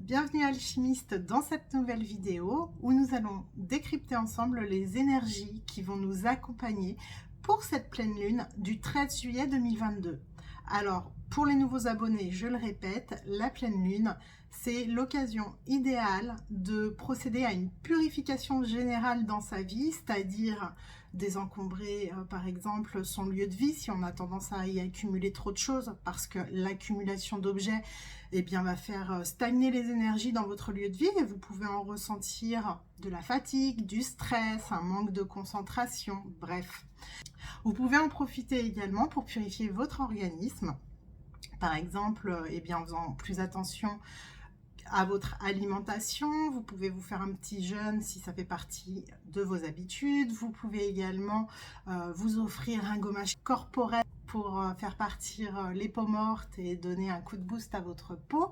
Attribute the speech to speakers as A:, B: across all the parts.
A: Bienvenue alchimiste dans cette nouvelle vidéo où nous allons décrypter ensemble les énergies qui vont nous accompagner pour cette pleine lune du 13 juillet 2022. Alors, pour les nouveaux abonnés, je le répète, la pleine lune, c'est l'occasion idéale de procéder à une purification générale dans sa vie, c'est-à-dire désencombrer par exemple son lieu de vie si on a tendance à y accumuler trop de choses, parce que l'accumulation d'objets va faire stagner les énergies dans votre lieu de vie et vous pouvez en ressentir de la fatigue, du stress, un manque de concentration, bref. Vous pouvez en profiter également pour purifier votre organisme, par exemple en faisant plus attention à votre alimentation. Vous pouvez vous faire un petit jeûne si ça fait partie de vos habitudes. Vous pouvez également vous offrir un gommage corporel pour faire partir les peaux mortes et donner un coup de boost à votre peau.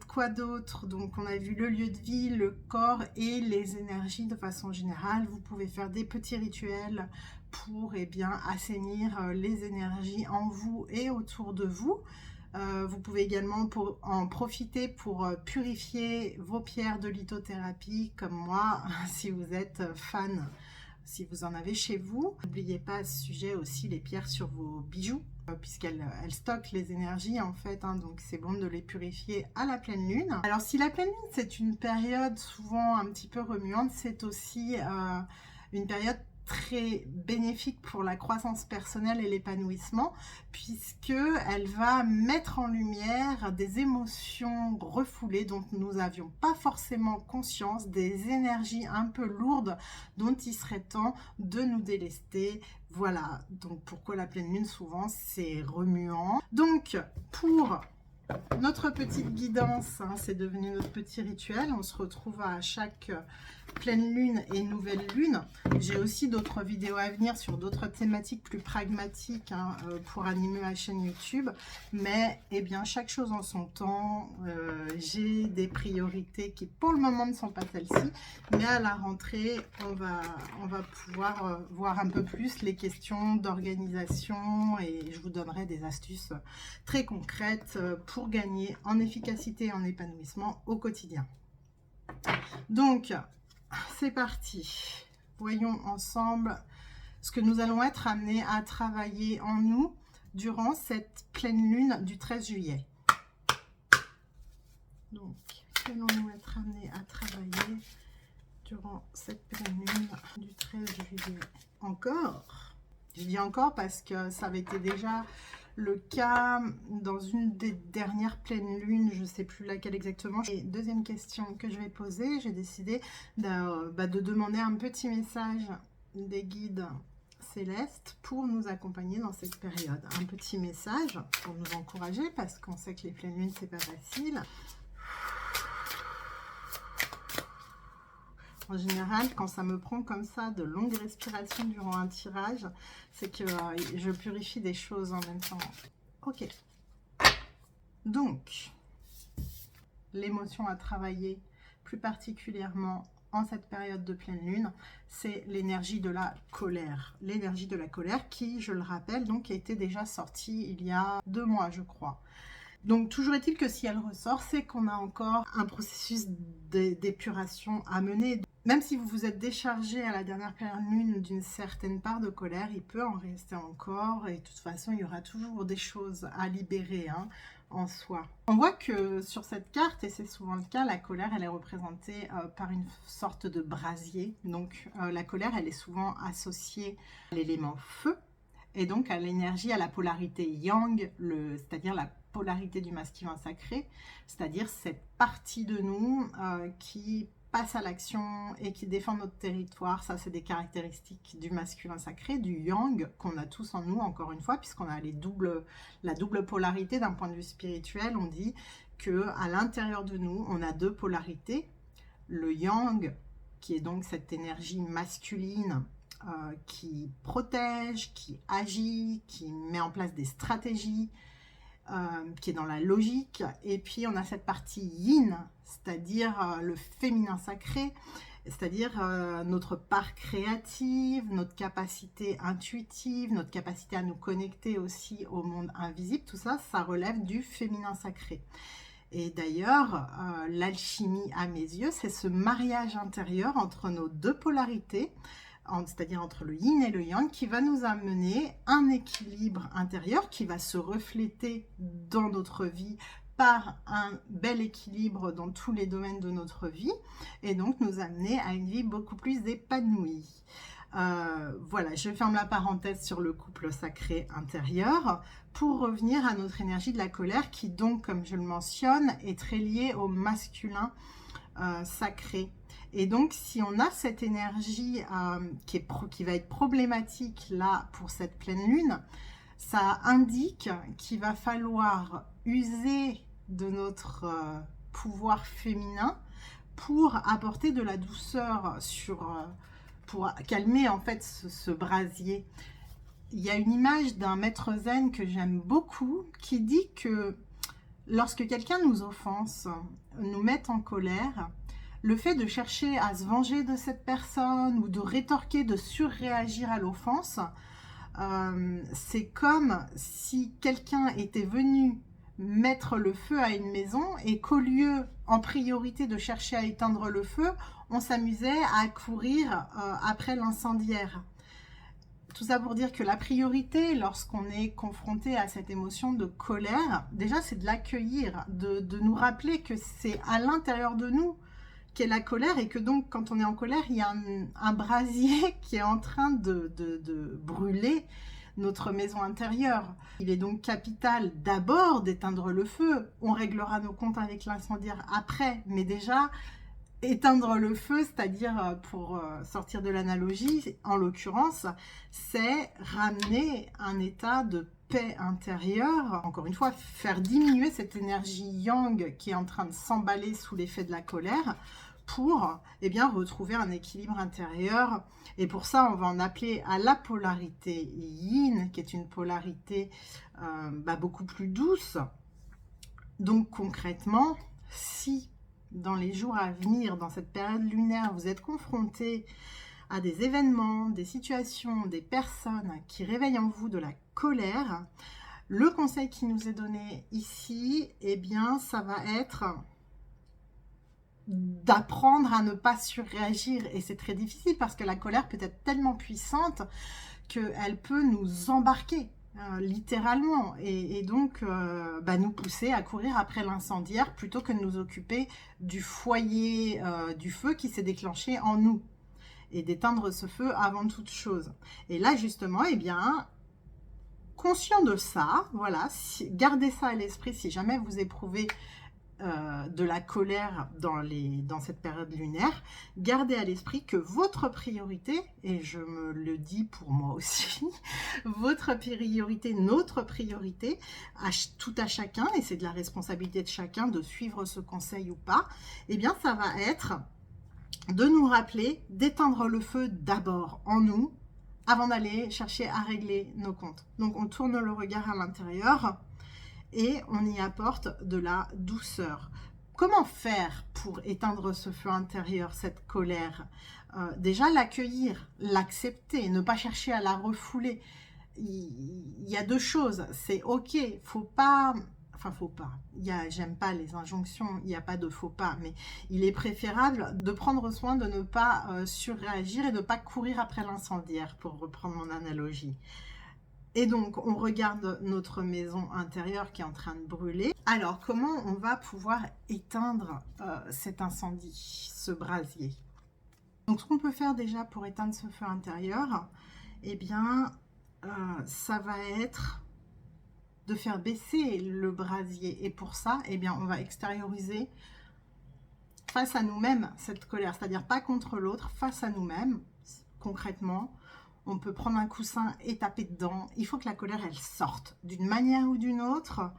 A: Quoi d'autre? Donc on a vu le lieu de vie, le corps et les énergies de façon générale. Vous pouvez faire des petits rituels pour assainir les énergies en vous et autour de vous. Vous pouvez également en profiter pour purifier vos pierres de lithothérapie comme moi, si vous êtes fan, si vous en avez chez vous. N'oubliez pas à ce sujet aussi les pierres sur vos bijoux, puisqu'elles stockent les énergies en fait, donc c'est bon de les purifier à la pleine lune. Alors si la pleine lune c'est une période souvent un petit peu remuante, c'est aussi une période très bénéfique pour la croissance personnelle et l'épanouissement, puisque elle va mettre en lumière des émotions refoulées dont nous n'avions pas forcément conscience, des énergies un peu lourdes dont il serait temps de nous délester. Voilà, donc pourquoi la pleine lune souvent c'est remuant. Donc pour notre petite guidance, c'est devenu notre petit rituel. On se retrouve à chaque pleine lune et nouvelle lune. J'ai aussi d'autres vidéos à venir sur d'autres thématiques plus pragmatiques pour animer ma chaîne YouTube. Mais chaque chose en son temps. J'ai des priorités qui pour le moment ne sont pas celles-ci. Mais à la rentrée, on va pouvoir voir un peu plus les questions d'organisation et je vous donnerai des astuces très concrètes pour gagner en efficacité et en épanouissement au quotidien. Donc, c'est parti. Voyons ensemble ce que nous allons être amenés à travailler en nous durant cette pleine lune du 13 juillet. Donc, qu'allons-nous être amenés à travailler durant cette pleine lune du 13 juillet? Encore, je dis encore parce que ça avait été déjà le cas dans une des dernières pleines lunes, je ne sais plus laquelle exactement. Et deuxième question que je vais poser, j'ai décidé de demander un petit message des guides célestes pour nous accompagner dans cette période. Un petit message pour nous encourager parce qu'on sait que les pleines lunes, c'est pas facile. En général, quand ça me prend comme ça de longues respirations durant un tirage, c'est que je purifie des choses en même temps. Ok. Donc, l'émotion à travailler plus particulièrement en cette période de pleine lune, c'est l'énergie de la colère. L'énergie de la colère qui, je le rappelle, donc a été déjà sortie il y a 2 mois, je crois. Donc, toujours est-il que si elle ressort, c'est qu'on a encore un processus d'épuration à mener. Même si vous vous êtes déchargé à la dernière pleine lune d'une certaine part de colère, il peut en rester encore. Et de toute façon, il y aura toujours des choses à libérer en soi. On voit que sur cette carte, et c'est souvent le cas, la colère, elle est représentée par une sorte de brasier. Donc, la colère, elle est souvent associée à l'élément feu. Et donc à l'énergie, à la polarité yang, c'est-à-dire la polarité du masculin sacré, c'est-à-dire cette partie de nous qui passe à l'action et qui défend notre territoire. Ça, c'est des caractéristiques du masculin sacré, du yang, qu'on a tous en nous, encore une fois, puisqu'on a la double polarité d'un point de vue spirituel. On dit qu'à l'intérieur de nous, on a 2 polarités. Le yang, qui est donc cette énergie masculine, qui protège, qui agit, qui met en place des stratégies, qui est dans la logique. Et puis on a cette partie yin, c'est-à-dire le féminin sacré, c'est-à-dire notre part créative, notre capacité intuitive, notre capacité à nous connecter aussi au monde invisible. Tout ça, ça relève du féminin sacré. Et d'ailleurs, l'alchimie à mes yeux, c'est ce mariage intérieur entre nos deux polarités, c'est-à-dire entre le yin et le yang, qui va nous amener un équilibre intérieur qui va se refléter dans notre vie par un bel équilibre dans tous les domaines de notre vie, et donc nous amener à une vie beaucoup plus épanouie. Voilà, je ferme la parenthèse sur le couple sacré intérieur pour revenir à notre énergie de la colère qui donc, comme je le mentionne, est très liée au masculin sacré. Et donc, si on a cette énergie qui va être problématique là pour cette pleine lune, ça indique qu'il va falloir user de notre pouvoir féminin pour apporter de la douceur pour calmer en fait ce brasier. Il y a une image d'un maître zen que j'aime beaucoup qui dit que lorsque quelqu'un nous offense, nous met en colère, le fait de chercher à se venger de cette personne ou de rétorquer, de surréagir à l'offense, c'est comme si quelqu'un était venu mettre le feu à une maison et qu'au lieu, en priorité, de chercher à éteindre le feu, on s'amusait à courir après l'incendiaire. Tout ça pour dire que la priorité, lorsqu'on est confronté à cette émotion de colère, déjà c'est de l'accueillir, de nous rappeler que c'est à l'intérieur de nous qu'est la colère et que donc quand on est en colère, il y a un brasier qui est en train de brûler notre maison intérieure. Il est donc capital d'abord d'éteindre le feu. On réglera nos comptes avec l'incendiaire après, mais déjà éteindre le feu, c'est-à-dire pour sortir de l'analogie, en l'occurrence, c'est ramener un état de paix intérieure. Encore une fois, faire diminuer cette énergie yang qui est en train de s'emballer sous l'effet de la colère pour retrouver un équilibre intérieur. Et pour ça, on va en appeler à la polarité yin, qui est une polarité beaucoup plus douce. Donc concrètement, si dans les jours à venir, dans cette période lunaire, vous êtes confronté à des événements, des situations, des personnes qui réveillent en vous de la colère, le conseil qui nous est donné ici, ça va être d'apprendre à ne pas surréagir. Et c'est très difficile parce que la colère peut être tellement puissante qu'elle peut nous embarquer. Littéralement, et donc nous pousser à courir après l'incendiaire plutôt que de nous occuper du foyer du feu qui s'est déclenché en nous et d'éteindre ce feu avant toute chose. Et là justement, conscient de ça, voilà, gardez ça à l'esprit si jamais vous éprouvez de la colère dans cette période lunaire, gardez à l'esprit que votre priorité, et je me le dis pour moi aussi, votre priorité, notre priorité, tout à chacun, et c'est de la responsabilité de chacun de suivre ce conseil ou pas, ça va être de nous rappeler d'éteindre le feu d'abord en nous, avant d'aller chercher à régler nos comptes. Donc on tourne le regard à l'intérieur, et on y apporte de la douceur. Comment faire pour éteindre ce feu intérieur, cette colère? Déjà l'accueillir, l'accepter, ne pas chercher à la refouler. Il y a deux choses, c'est ok, j'aime pas les injonctions, il n'y a pas de faut pas, mais il est préférable de prendre soin de ne pas surréagir et de ne pas courir après l'incendiaire, pour reprendre mon analogie. Et donc, on regarde notre maison intérieure qui est en train de brûler. Alors, comment on va pouvoir éteindre cet incendie, ce brasier? Donc, ce qu'on peut faire déjà pour éteindre ce feu intérieur, ça va être de faire baisser le brasier. Et pour ça, on va extérioriser face à nous-mêmes cette colère. C'est-à-dire pas contre l'autre, face à nous-mêmes, concrètement. On peut prendre un coussin et taper dedans. Il faut que la colère, elle sorte d'une manière ou d'une autre.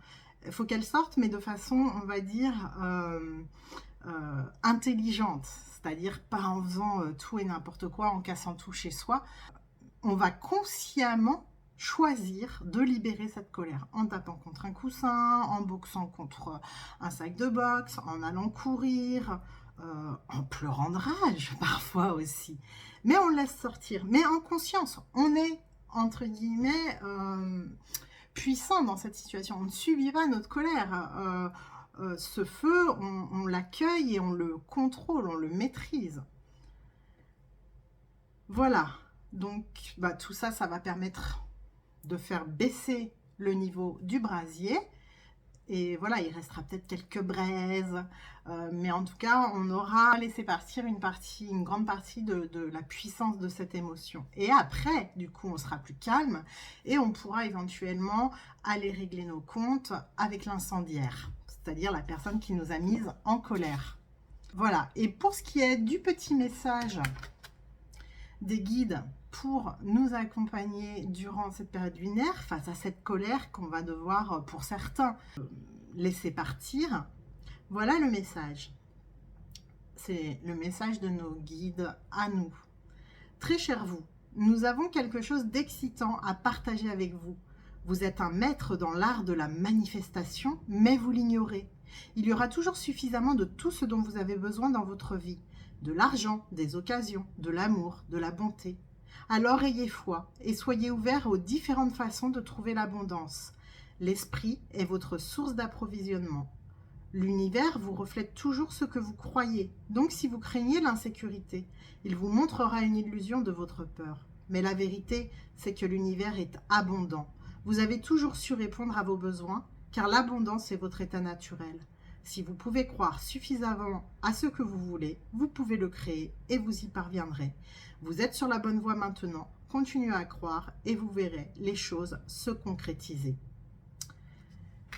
A: Il faut qu'elle sorte, mais de façon, on va dire, intelligente. C'est-à-dire pas en faisant tout et n'importe quoi, en cassant tout chez soi. On va consciemment choisir de libérer cette colère en tapant contre un coussin, en boxant contre un sac de boxe, en allant courir, en pleurant de rage parfois aussi. Mais on laisse sortir, mais en conscience. On est, entre guillemets, puissant dans cette situation. On ne subit pas notre colère. ce feu, on l'accueille et on le contrôle, on le maîtrise. Voilà, donc tout ça, ça va permettre de faire baisser le niveau du brasier. Et voilà, il restera peut-être quelques braises, mais en tout cas, on aura laissé partir une grande partie de la puissance de cette émotion. Et après, du coup, on sera plus calme et on pourra éventuellement aller régler nos comptes avec l'incendiaire, c'est-à-dire la personne qui nous a mise en colère. Voilà, et pour ce qui est du petit message des guides pour nous accompagner durant cette période lunaire face à cette colère qu'on va devoir, pour certains, laisser partir. Voilà le message. C'est le message de nos guides à nous. Très cher vous, nous avons quelque chose d'excitant à partager avec vous. Vous êtes un maître dans l'art de la manifestation, mais vous l'ignorez. Il y aura toujours suffisamment de tout ce dont vous avez besoin dans votre vie. De l'argent, des occasions, de l'amour, de la bonté. Alors ayez foi et soyez ouverts aux différentes façons de trouver l'abondance. L'esprit est votre source d'approvisionnement. L'univers vous reflète toujours ce que vous croyez. Donc si vous craignez l'insécurité, il vous montrera une illusion de votre peur. Mais la vérité, c'est que l'univers est abondant. Vous avez toujours su répondre à vos besoins, car l'abondance est votre état naturel. Si vous pouvez croire suffisamment à ce que vous voulez, vous pouvez le créer et vous y parviendrez. Vous êtes sur la bonne voie maintenant, continuez à croire et vous verrez les choses se concrétiser.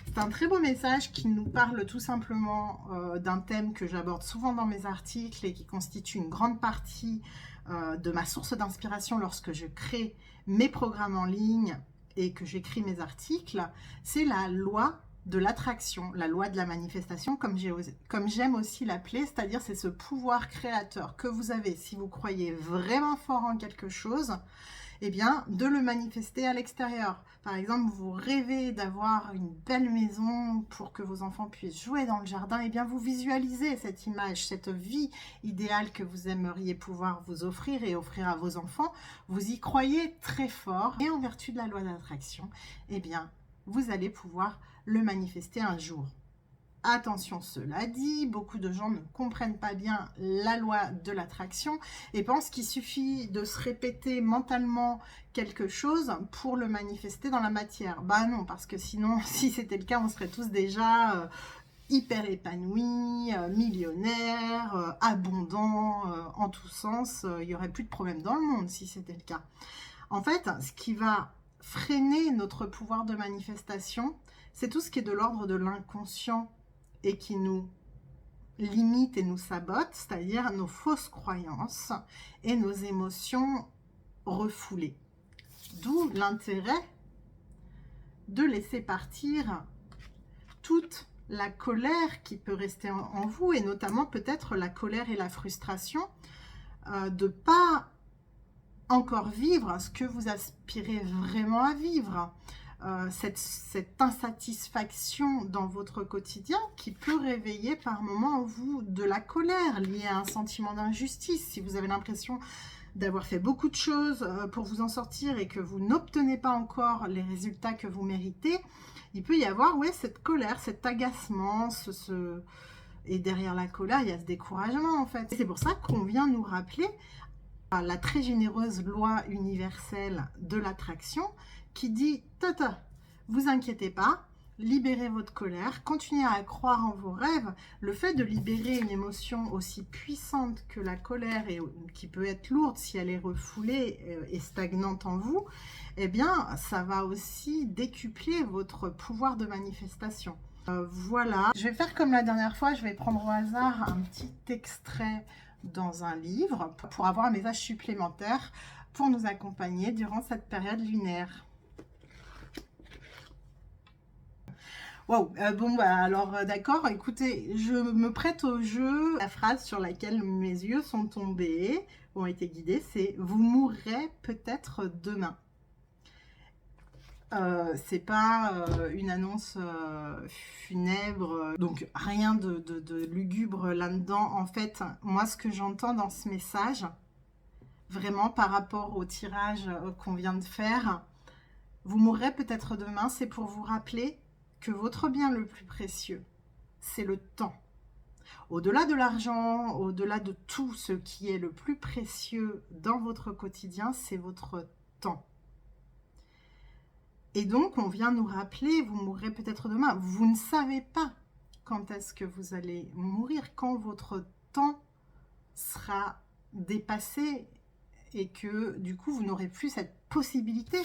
A: C'est un très beau message qui nous parle tout simplement d'un thème que j'aborde souvent dans mes articles et qui constitue une grande partie de ma source d'inspiration lorsque je crée mes programmes en ligne et que j'écris mes articles. C'est la loi de l'attraction, la loi de la manifestation, comme j'aime aussi l'appeler, c'est-à-dire c'est ce pouvoir créateur que vous avez si vous croyez vraiment fort en quelque chose, eh bien, de le manifester à l'extérieur. Par exemple, vous rêvez d'avoir une belle maison pour que vos enfants puissent jouer dans le jardin, eh bien, vous visualisez cette image, cette vie idéale que vous aimeriez pouvoir vous offrir et offrir à vos enfants. Vous y croyez très fort et en vertu de la loi d'attraction, eh bien, vous allez pouvoir le manifester un jour. Attention, cela dit, beaucoup de gens ne comprennent pas bien la loi de l'attraction et pensent qu'il suffit de se répéter mentalement quelque chose pour le manifester dans la matière. Bah non, parce que sinon, si c'était le cas, on serait tous déjà hyper épanouis, millionnaires, abondants, en tous sens. Il n'y aurait plus de problème dans le monde si c'était le cas. En fait, ce qui va freiner notre pouvoir de manifestation, c'est tout ce qui est de l'ordre de l'inconscient et qui nous limite et nous sabote, c'est-à-dire nos fausses croyances et nos émotions refoulées. D'où l'intérêt de laisser partir toute la colère qui peut rester en vous, et notamment peut-être la colère et la frustration, de ne pas encore vivre ce que vous aspirez vraiment à vivre. Cette insatisfaction dans votre quotidien qui peut réveiller par moments en vous de la colère liée à un sentiment d'injustice. Si vous avez l'impression d'avoir fait beaucoup de choses pour vous en sortir et que vous n'obtenez pas encore les résultats que vous méritez, il peut y avoir cette colère, cet agacement, et derrière la colère, il y a ce découragement en fait. C'est pour ça qu'on vient nous rappeler la très généreuse loi universelle de l'attraction qui dit « Tata, vous inquiétez pas, libérez votre colère, continuez à croire en vos rêves. » Le fait de libérer une émotion aussi puissante que la colère, et qui peut être lourde si elle est refoulée et stagnante en vous, eh bien, ça va aussi décupler votre pouvoir de manifestation. Voilà, je vais faire comme la dernière fois, je vais prendre au hasard un petit extrait dans un livre pour avoir un message supplémentaire pour nous accompagner durant cette période lunaire. Wow, alors d'accord, écoutez, je me prête au jeu. La phrase sur laquelle mes yeux sont tombés, ont été guidés, c'est « Vous mourrez peut-être demain ». C'est pas une annonce funèbre, donc rien de lugubre là-dedans. En fait, moi, ce que j'entends dans ce message, vraiment par rapport au tirage qu'on vient de faire, vous mourrez peut-être demain, c'est pour vous rappeler que votre bien le plus précieux, c'est le temps. Au-delà de l'argent, au-delà de tout ce qui est le plus précieux dans votre quotidien, c'est votre temps. Et donc, on vient nous rappeler, vous mourrez peut-être demain. Vous ne savez pas quand est-ce que vous allez mourir, quand votre temps sera dépassé et que du coup, vous n'aurez plus cette possibilité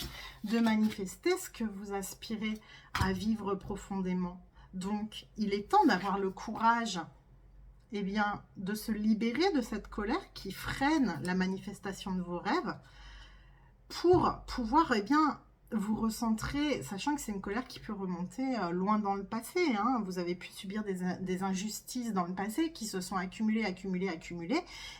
A: de manifester ce que vous aspirez à vivre profondément. Donc, il est temps d'avoir le courage de se libérer de cette colère qui freine la manifestation de vos rêves pour pouvoir vous recentrer, sachant que c'est une colère qui peut remonter loin dans le passé. Vous avez pu subir des injustices dans le passé qui se sont accumulées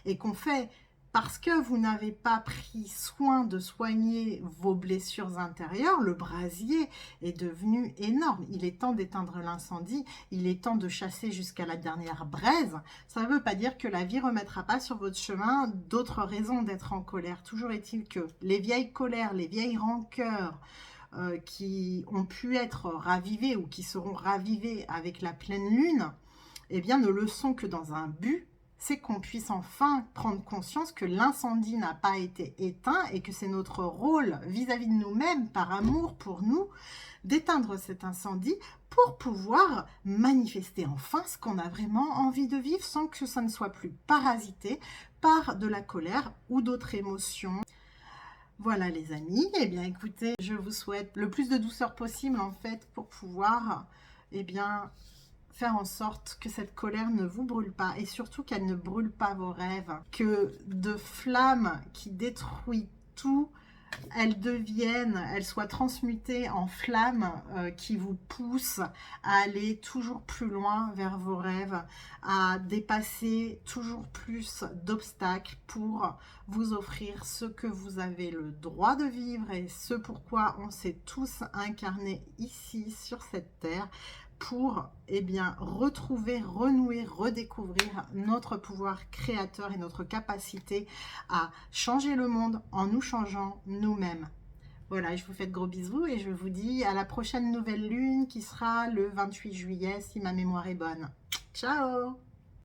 A: et qu'on fait parce que vous n'avez pas pris soin de soigner vos blessures intérieures. Le brasier est devenu énorme. Il est temps d'éteindre l'incendie. Il est temps de chasser jusqu'à la dernière braise. Ça ne veut pas dire que la vie ne remettra pas sur votre chemin d'autres raisons d'être en colère. Toujours est-il que les vieilles colères, les vieilles rancœurs qui ont pu être ravivées ou qui seront ravivées avec la pleine lune, ne le sont que dans un but, c'est qu'on puisse enfin prendre conscience que l'incendie n'a pas été éteint et que c'est notre rôle vis-à-vis de nous-mêmes, par amour pour nous, d'éteindre cet incendie pour pouvoir manifester enfin ce qu'on a vraiment envie de vivre sans que ça ne soit plus parasité par de la colère ou d'autres émotions. Voilà les amis, écoutez, je vous souhaite le plus de douceur possible en fait pour pouvoir faire en sorte que cette colère ne vous brûle pas et surtout qu'elle ne brûle pas vos rêves, que de flammes qui détruisent tout, elles soient transmutées en flammes qui vous poussent à aller toujours plus loin vers vos rêves, à dépasser toujours plus d'obstacles pour vous offrir ce que vous avez le droit de vivre et ce pourquoi on s'est tous incarnés ici sur cette terre, pour retrouver, renouer, redécouvrir notre pouvoir créateur et notre capacité à changer le monde en nous changeant nous-mêmes. Voilà, je vous fais de gros bisous et je vous dis à la prochaine nouvelle lune qui sera le 28 juillet si ma mémoire est bonne. Ciao!